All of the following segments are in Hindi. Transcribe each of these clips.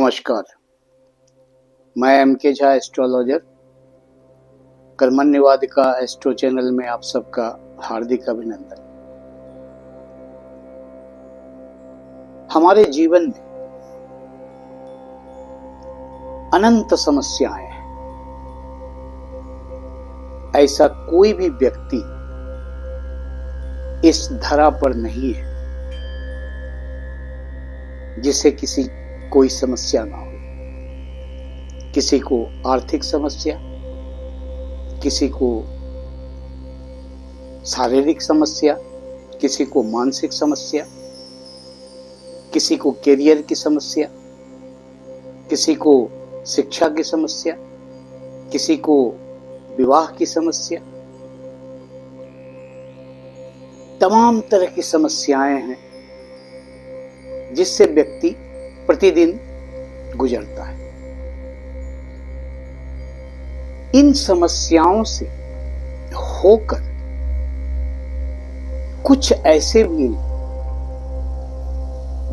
नमस्कार, मैं M K. Jha astrologer Karmanyavadika astro channel में आप सबका हार्दिक अभिनंदन। हमारे जीवन में अनंत समस्याएं हैं। ऐसा कोई भी व्यक्ति इस धरा पर नहीं है जिसे कोई समस्या ना हो। किसी को आर्थिक समस्या, किसी को शारीरिक समस्या, किसी को मानसिक समस्या, किसी को करियर की समस्या, किसी को शिक्षा की समस्या, किसी को विवाह की समस्या। तमाम तरह की समस्याएं हैं जिससे व्यक्ति प्रतिदिन गुजरता है। इन समस्याओं से होकर कुछ ऐसे भी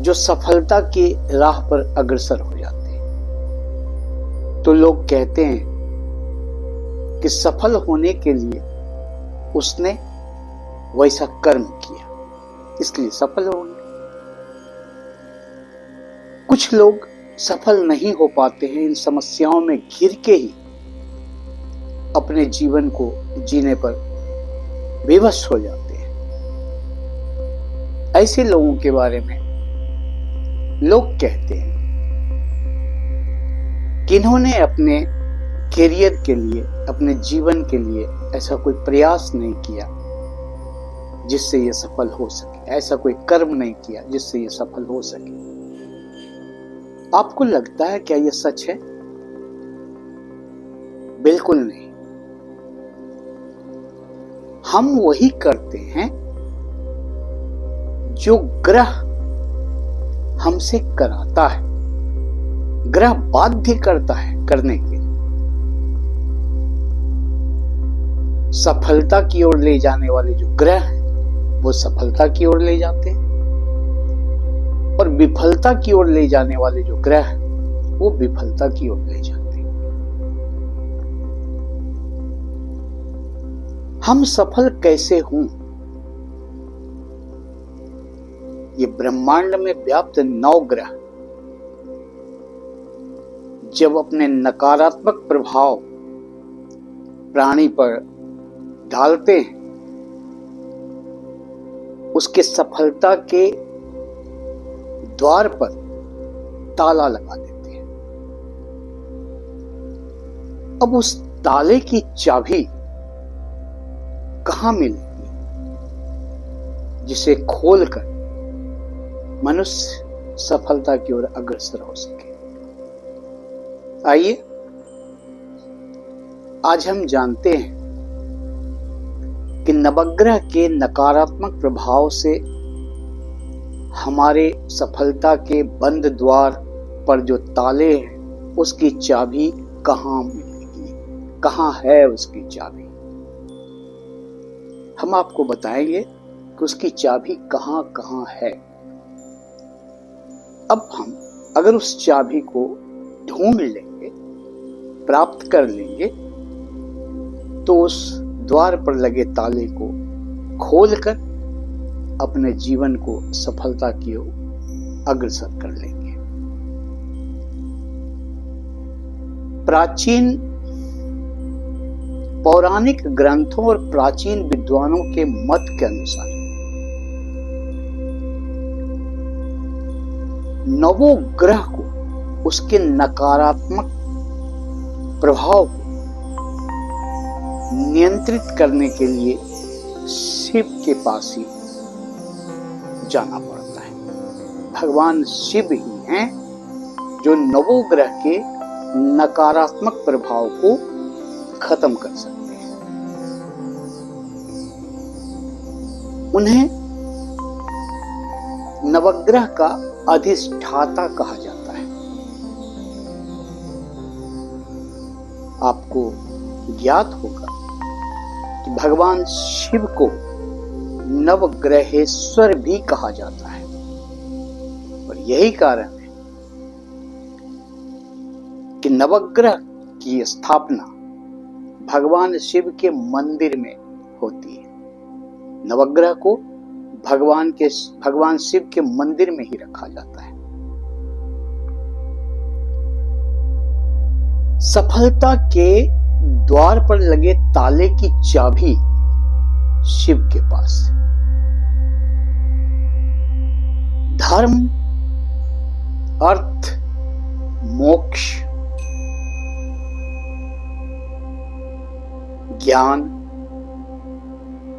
जो सफलता के राह पर अग्रसर हो जाते हैं। तो लोग कहते हैं कि सफल होने के लिए उसने वैसा कर्म किया, इसलिए सफल हो गया। कुछ लोग सफल नहीं हो पाते हैं, इन समस्याओं में घिर के ही अपने जीवन को जीने पर विवश हो जाते हैं। ऐसे लोगों के बारे में लोग कहते हैं कि इन्होंने अपने करियर के लिए, अपने जीवन के लिए ऐसा कोई प्रयास नहीं किया जिससे ये सफल हो सके, ऐसा कोई कर्म नहीं किया जिससे ये सफल हो सके। आपको लगता है क्या यह सच है? बिल्कुल नहीं। हम वही करते हैं जो ग्रह हमसे कराता है, ग्रह बाध्य करता है करने के लिए। सफलता की ओर ले जाने वाले जो ग्रह हैं वो सफलता की ओर ले जाते हैं, और विफलता की ओर ले जाने वाले जो ग्रह हैं वो विफलता की ओर ले जाते हैं। हम सफल कैसे हों? ये ब्रह्मांड में व्याप्त 9 ग्रह जब अपने नकारात्मक प्रभाव प्राणी पर डालते हैं, उसके सफलता के द्वार पर ताला लगा देते हैं। अब उस ताले की चाबी कहां मिलेगी जिसे खोलकर मनुष्य सफलता की ओर अग्रसर हो सके? आइए आज हम जानते हैं कि नवग्रह के नकारात्मक प्रभाव से हमारे सफलता के बंद द्वार पर जो ताले हैं उसकी चाबी कहां मिलेगी, कहां है उसकी चाबी। हम आपको बताएंगे कि उसकी चाबी कहां कहां है। अब हम अगर उस चाबी को ढूंढ लेंगे, प्राप्त कर लेंगे, तो उस द्वार पर लगे ताले को खोलकर अपने जीवन को सफलता की ओर अग्रसर कर लेंगे। प्राचीन पौराणिक ग्रंथों और प्राचीन विद्वानों के मत के अनुसार नवों ग्रह को, उसके नकारात्मक प्रभाव को नियंत्रित करने के लिए शिव के पास ही जाना पड़ता है। भगवान शिव ही हैं जो नवों ग्रह के नकारात्मक प्रभाव को खत्म कर सकते हैं। उन्हें नवग्रह का अधिष्ठाता कहा जाता है। आपको ज्ञात होगा कि भगवान शिव को नवग्रहेश्वर भी कहा जाता है, और यही कारण है कि नवग्रह की स्थापना भगवान शिव के मंदिर में होती है। नवग्रह को भगवान शिव के मंदिर में ही रखा जाता है। सफलता के द्वार पर लगे ताले की चाबी शिव के पास है। धर्म, अर्थ, मोक्ष, ज्ञान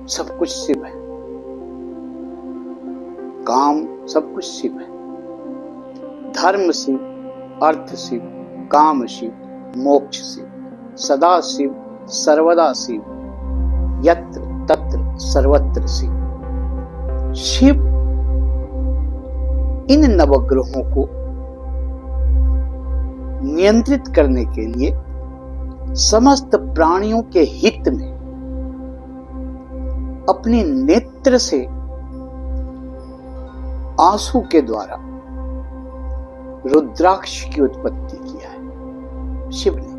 सब कुछ शिव है। काम सब कुछ शिव है। धर्म शिव, अर्थ शिव, काम शिव, मोक्ष शिव, सदा शिव, सर्वदा शिव, यत्र तत्र सर्वत्र शिव। शिव इन नवग्रहों को नियंत्रित करने के लिए समस्त प्राणियों के हित में अपने नेत्र से आंसू के द्वारा रुद्राक्ष की उत्पत्ति किया है। शिव ने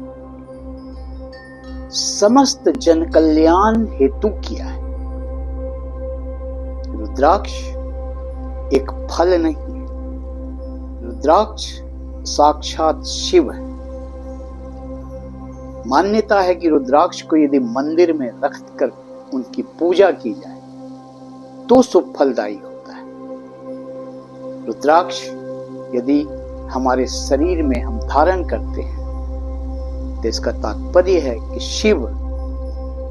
समस्त जन कल्याण हेतु किया है। रुद्राक्ष एक फल नहीं है। रुद्राक्ष साक्षात शिव है। मान्यता है कि रुद्राक्ष को यदि मंदिर में रखकर उनकी पूजा की जाए तो शुभ फलदायी होता है। रुद्राक्ष यदि हमारे शरीर में हम धारण करते हैं तो इसका तात्पर्य है कि शिव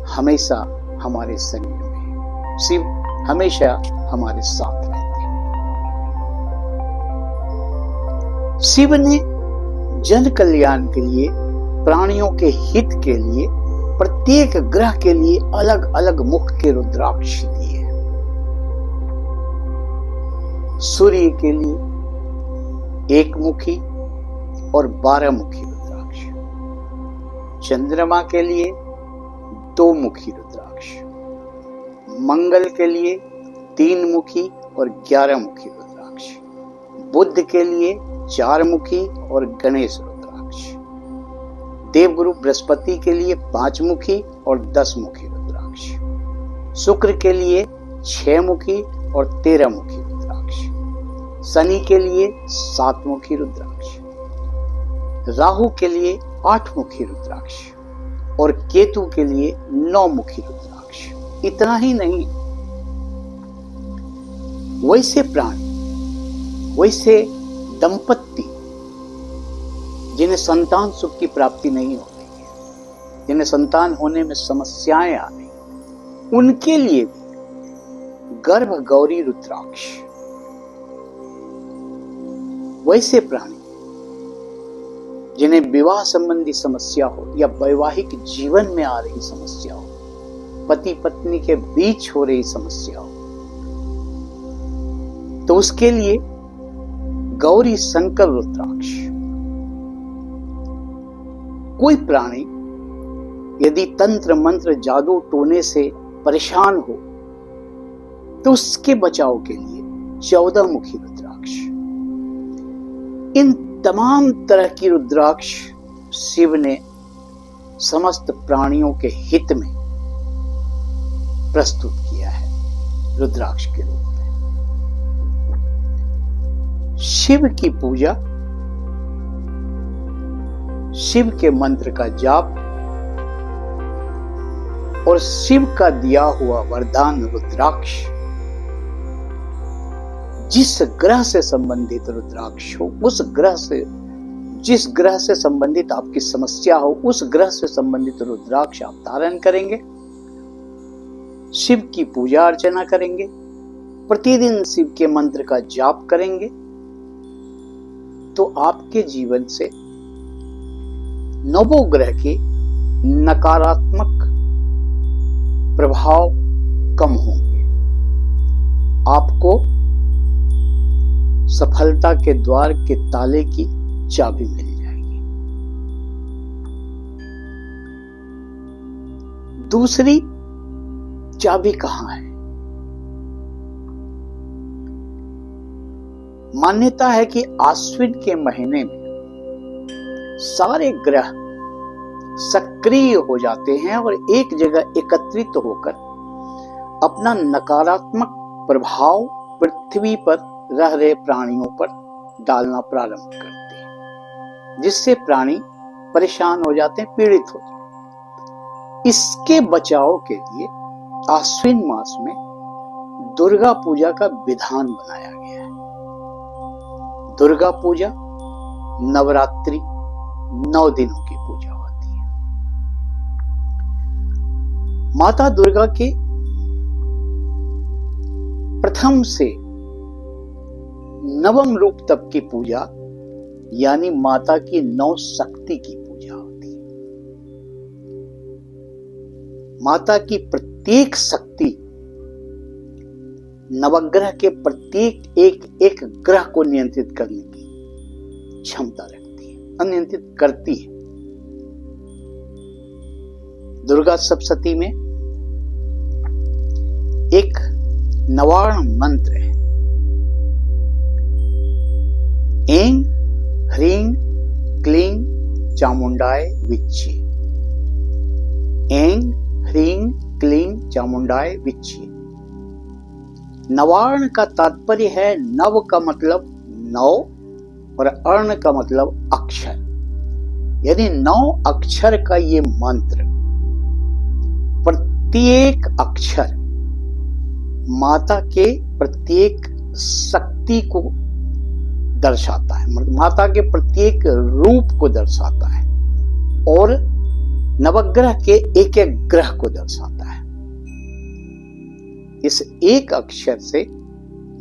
हमेशा हमारे शरीर में है। शिव हमेशा हमारे साथ रहते हैं। शिव ने जन कल्याण के लिए, प्राणियों के हित के लिए, प्रत्येक ग्रह के लिए अलग अलग मुख के रुद्राक्ष दिए हैं। सूर्य के लिए एक मुखी और 12 मुखी रुद्राक्ष, चंद्रमा के लिए 2 मुखी रुद्राक्ष, मंगल के लिए 3 मुखी और 11 मुखी रुद्राक्ष, बुध के लिए 4 मुखी और गणेश रुद्राक्ष, देवगुरु बृहस्पति के लिए 5 मुखी और 10 मुखी रुद्राक्ष, शुक्र के लिए 6 मुखी और 13 मुखी रुद्राक्ष, शनि के लिए 7 मुखी रुद्राक्ष, राहु के लिए 8 मुखी रुद्राक्ष और केतु के लिए 9 मुखी रुद्राक्ष। इतना ही नहीं, वैसे प्राणी, वैसे दंपत्ति जिन्हें संतान सुख की प्राप्ति नहीं हो रही है, जिन्हें संतान होने में समस्याएं आ रही, उनके लिए भी गर्भ गौरी रुद्राक्ष। वैसे प्राणी जिन्हें विवाह संबंधी समस्या हो या वैवाहिक जीवन में आ रही समस्या हो, पति पत्नी के बीच हो रही समस्या हो, तो उसके लिए गौरी शंकर रुद्राक्ष। कोई प्राणी यदि तंत्र मंत्र जादू टोने से परेशान हो तो उसके बचाव के लिए 14 मुखी रुद्राक्ष। इन तमाम तरह की रुद्राक्ष शिव ने समस्त प्राणियों के हित में प्रस्तुत किया है रुद्राक्ष के रूप में। शिव की पूजा, शिव के मंत्र का जाप और शिव का दिया हुआ वरदान रुद्राक्ष, जिस ग्रह से संबंधित रुद्राक्ष हो, उस ग्रह से, जिस ग्रह से संबंधित आपकी समस्या हो, उस ग्रह से संबंधित रुद्राक्ष आप धारण करेंगे, शिव की पूजा अर्चना करेंगे, प्रतिदिन शिव के मंत्र का जाप करेंगे, तो आपके जीवन से नवोग्रह के नकारात्मक प्रभाव कम होंगे। आपको सफलता के द्वार के ताले की चाबी मिल जाएगी। दूसरी चाबी कहां है? मान्यता है कि आश्विन के महीने में सारे ग्रह सक्रिय हो जाते हैं और एक जगह एकत्रित होकर अपना नकारात्मक प्रभाव पृथ्वी पर रह रहे प्राणियों पर डालना प्रारंभ करते हैं, जिससे प्राणी परेशान हो जाते हैं, पीड़ित हो जाते हैं। इसके बचाव के लिए आश्विन मास में दुर्गा पूजा का विधान बनाया गया है। दुर्गा पूजा नवरात्रि 9 दिनों की पूजा होती है। माता दुर्गा के प्रथम से नवम रूप तक की पूजा यानी माता की 9 शक्ति की पूजा होती है। माता की प्रत्येक शक्ति नवग्रह के प्रत्येक एक ग्रह को नियंत्रित करने की क्षमता रखती है, अनियंत्रित करती है। दुर्गा सप्तशती में एक नवार्ण मंत्र है। ऐं ह्रीं क्लीं चामुंडाय विच्चे। ऐं ह्रीं क्लीं चामुंडाय विच्चे। नवार्ण का तात्पर्य है, नव का मतलब 9 और अर्ण का मतलब अक्षर, यानी 9 अक्षर का ये मंत्र। प्रत्येक अक्षर माता के प्रत्येक शक्ति को दर्शाता है, माता के प्रत्येक रूप को दर्शाता है और नवग्रह के एक ग्रह को दर्शाता है। इस एक अक्षर से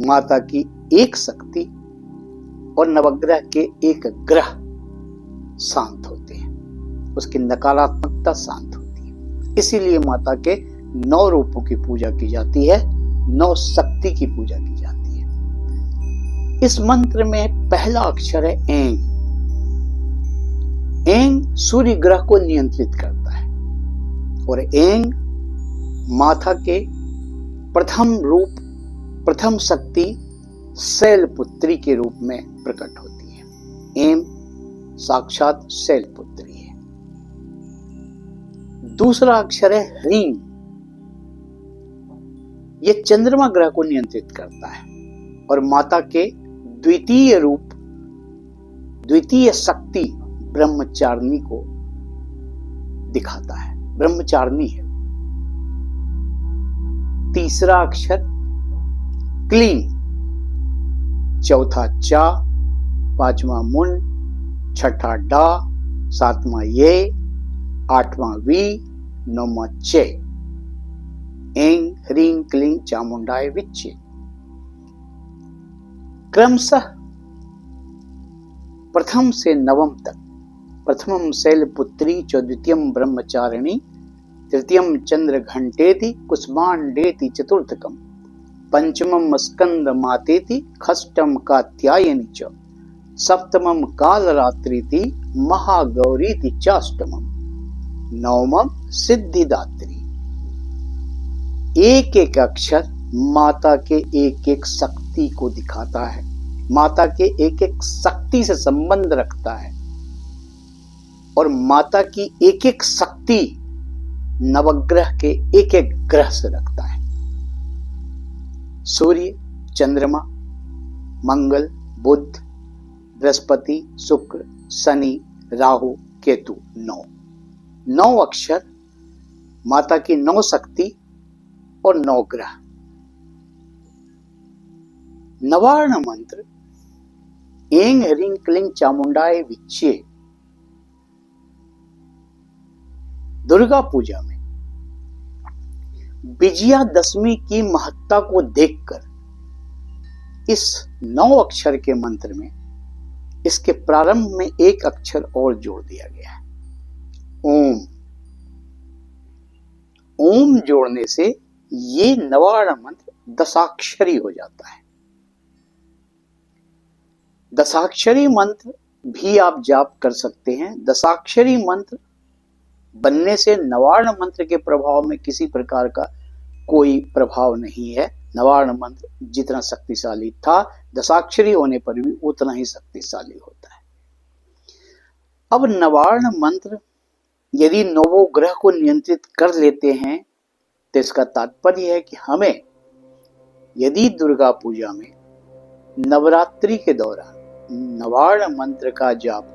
माता की एक शक्ति और नवग्रह के एक ग्रह शांत होते हैं, उसकी नकारात्मकता शांत होती है। इसीलिए माता के 9 रूपों की पूजा की जाती है, 9 शक्ति की पूजा की जाती है। इस मंत्र में पहला अक्षर है ऐं। ऐं सूर्य ग्रह को नियंत्रित करता है और ऐं माता के प्रथम रूप, प्रथम शक्ति शैलपुत्री के रूप में प्रकट होती है। ऐं साक्षात शैलपुत्री है। दूसरा अक्षर है ह्रीं। ये चंद्रमा ग्रह को नियंत्रित करता है और माता के द्वितीय रूप, द्वितीय शक्ति ब्रह्मचारिणी को दिखाता है, ब्रह्मचारिणी है। तीसरा अक्षर क्लीं, चौथा चा, पांचवा मुन, छठा डा, सातवां ये, आठवां वी, नौवां चे। ऐं ह्रीं क्लीं चामुंडाय विच्चे। क्रमशः प्रथम से नवम तक, प्रथमम शैलपुत्री च द्वितीयम ब्रह्मचारिणी तृतीयम चंद्र घंटेति कुसुमांडेति चतुर्थकम पंचमम स्कंद मातेति खष्टम कात्यायनी च सप्तमम कालरात्रिति महागौरीति चाष्टमम नवमम सिद्धिदात्री। एक एक अक्षर माता के एक एक शक्ति को दिखाता है, माता के एक एक शक्ति से संबंध रखता है और माता की एक एक शक्ति नवग्रह के एक एक ग्रह से रखता है। सूर्य, चंद्रमा, मंगल, बुध, बृहस्पति, शुक्र, शनि, राहु, केतु, 9 अक्षर माता की 9 शक्ति और 9 ग्रह। नवार्ण मंत्र ऐं ह्रीं क्लीं चामुंडाय विच्चे दुर्गा पूजा में विजयादशमी की महत्ता को देखकर इस 9 अक्षर के मंत्र में इसके प्रारंभ में एक अक्षर और जोड़ दिया गया है, ओम। ओम जोड़ने से ये नवार्ण मंत्र दशाक्षरी हो जाता है। दशाक्षरी मंत्र भी आप जाप कर सकते हैं। दशाक्षरी मंत्र बनने से नवार्ण मंत्र के प्रभाव में किसी प्रकार का कोई प्रभाव नहीं है। नवार्ण मंत्र जितना शक्तिशाली था, दशाक्षरी होने पर भी उतना ही शक्तिशाली होता है। अब नवार्ण मंत्र यदि नवोग्रह को नियंत्रित कर लेते हैं तो इसका तात्पर्य है कि हमें यदि दुर्गा पूजा में नवरात्रि के दौरान नवार्ण मंत्र का जाप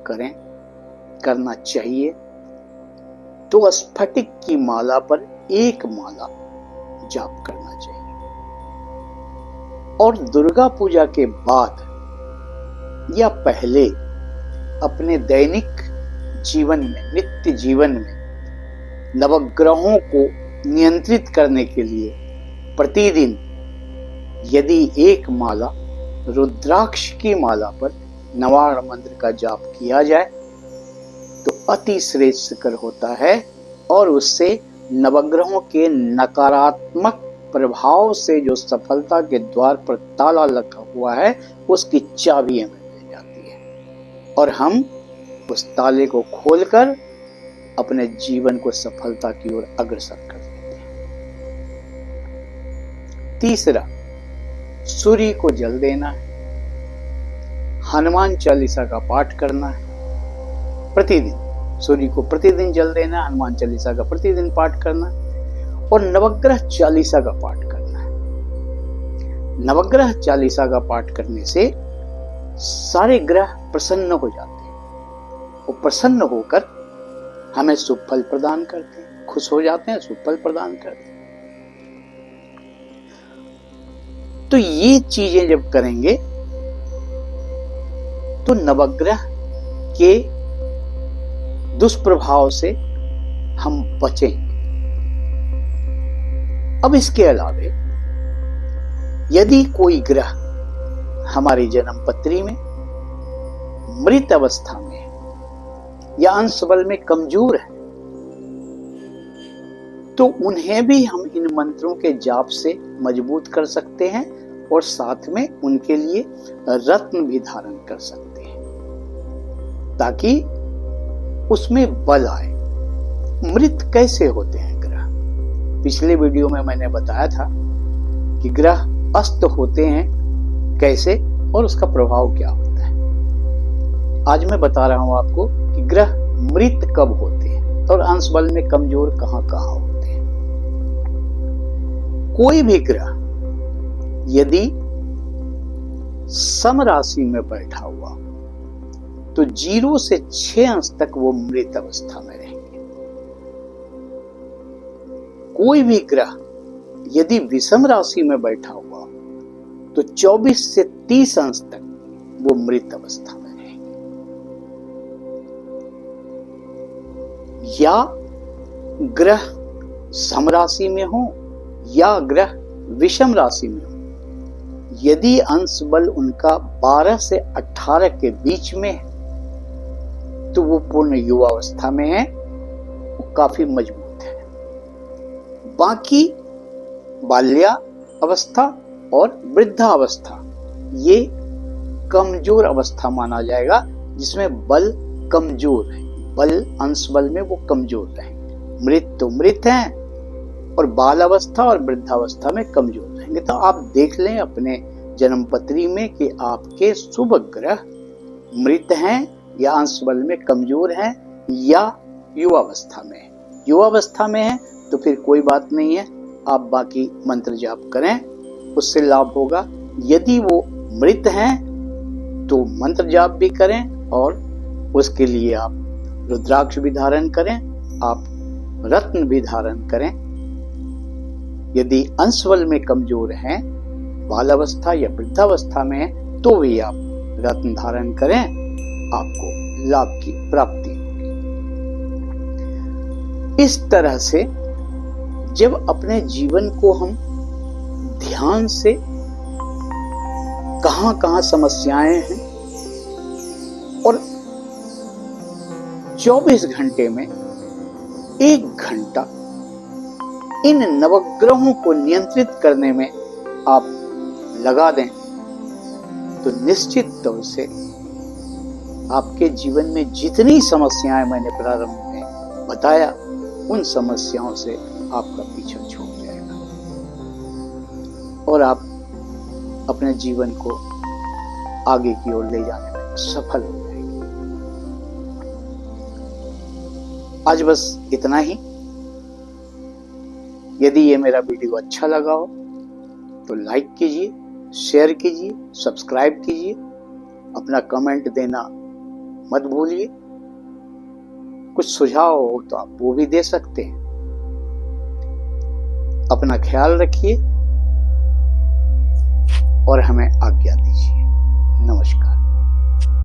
करना चाहिए तो स्फटिक की माला पर एक माला जाप करना चाहिए। और दुर्गा पूजा के बाद या पहले अपने दैनिक जीवन में, नित्य जीवन में नवग्रहों को नियंत्रित करने के लिए प्रतिदिन यदि एक माला रुद्राक्ष की माला पर नवार्ण मंत्र का जाप किया जाए तो अति श्रेष्ठकर होता है और उससे नवग्रहों के नकारात्मक प्रभाव से जो सफलता के द्वार पर ताला लगा हुआ है उसकी चाबी हमें मिल जाती है और हम उस ताले को खोलकर अपने जीवन को सफलता की ओर अग्रसर कर देते हैं। तीसरा, सूर्य को जल देना है, हनुमान चालीसा का पाठ करना है प्रतिदिन। सूर्य को प्रतिदिन जल देना, हनुमान चालीसा का प्रतिदिन पाठ करना और नवग्रह चालीसा का पाठ करना है। नवग्रह चालीसा का पाठ करने से सारे ग्रह प्रसन्न हो जाते हैं और प्रसन्न होकर हमें शुभ फल प्रदान करते हैं, खुश हो जाते हैं, शुभ फल प्रदान करते हैं। तो ये चीजें जब करेंगे तो नवग्रह के दुष्प्रभाव से हम बचेंगे। अब इसके अलावे यदि कोई ग्रह हमारी जन्म पत्री में मृत अवस्था में है या अंश बल में कमजोर है तो उन्हें भी हम इन मंत्रों के जाप से मजबूत कर सकते हैं और साथ में उनके लिए रत्न भी धारण कर सकते हैं ताकि उसमें बल आए। मृत कैसे होते हैं ग्रह? पिछले वीडियो में मैंने बताया था कि ग्रह अस्त होते हैं कैसे और उसका प्रभाव क्या होता है। आज मैं बता रहा हूं आपको कि ग्रह मृत कब होते हैं और अंश बल में कमजोर कहां होते हैं। कोई भी ग्रह यदि सम राशि में बैठा हुआ तो 0 से 6 अंश तक वो मृत अवस्था में रहेंगे। कोई भी ग्रह यदि विषम राशि में बैठा हुआ तो 24 से 30 अंश तक वो मृत अवस्था में रहेंगे। या ग्रह सम राशि में हो या ग्रह विषम राशि में हो, यदि अंश बल उनका 12 से 18 के बीच में है तो वो पूर्ण युवावस्था में है, वो काफी मजबूत है। बाकी बाल्या अवस्था और वृद्धावस्था ये कमजोर अवस्था माना जाएगा जिसमें बल कमजोर है, बल अंश बल में वो कमजोर रहेंगे। मृत तो मृत हैं और बाल अवस्था और वृद्धावस्था में कमजोर रहेंगे। तो आप देख लें अपने जन्म पत्री में कि आपके शुभ ग्रह मृत हैं या अंश बल में कमजोर हैं या युवावस्था में है। युवावस्था में है तो फिर कोई बात नहीं है, आप बाकी मंत्र जाप करें, उससे लाभ होगा। यदि वो मृत हैं तो मंत्र जाप भी करें और उसके लिए आप रुद्राक्ष भी धारण करें, आप रत्न भी धारण करें। यदि अंश बल में कमजोर हैं, बालावस्था या वृद्धावस्था में है तो भी आप रत्न धारण करें, आपको लाभ की प्राप्ति होगी। इस तरह से जब अपने जीवन को हम ध्यान से कहां समस्याएं हैं और 24 घंटे में 1 घंटा इन नवग्रहों को नियंत्रित करने में आप लगा दें तो निश्चित तौर से आपके जीवन में जितनी समस्याएं मैंने प्रारंभ में बताया उन समस्याओं से आपका पीछा छूट जाएगा और आप अपने जीवन को आगे की ओर ले जाने में सफल हो जाएंगे। आज बस इतना ही। यदि ये मेरा वीडियो अच्छा लगा हो तो लाइक कीजिए, शेयर कीजिए, सब्सक्राइब कीजिए। अपना कमेंट देना मत भूलिए। कुछ सुझाव हो तो आप वो भी दे सकते हैं। अपना ख्याल रखिए और हमें आज्ञा दीजिए। नमस्कार।